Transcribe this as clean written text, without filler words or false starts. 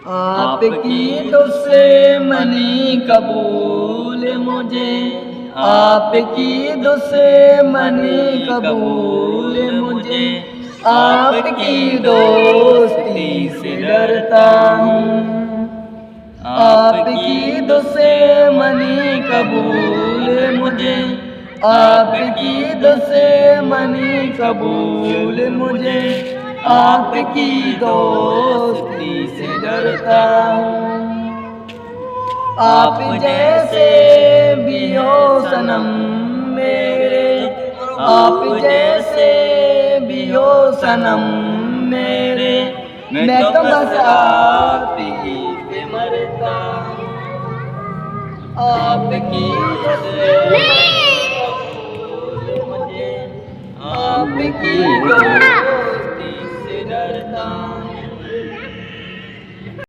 आपकी दुश्मनी कबूल मुझे, आपकी दुश्मनी कबूल मुझे, आपकी दोस्ती से डरता हूँ। आपकी दुश्मनी कबूल मुझे, आपकी दुश्मनी कबूल मुझे, आपकी दोस्ती से डरता हूँ। आप जैसे भी हो सनम मेरे, आप जैसे भी हो सनम मेरे, मैं तो बस आप ही पे मरता हूँ। आपकी दुश्मनी कबूल मुझे, आपकी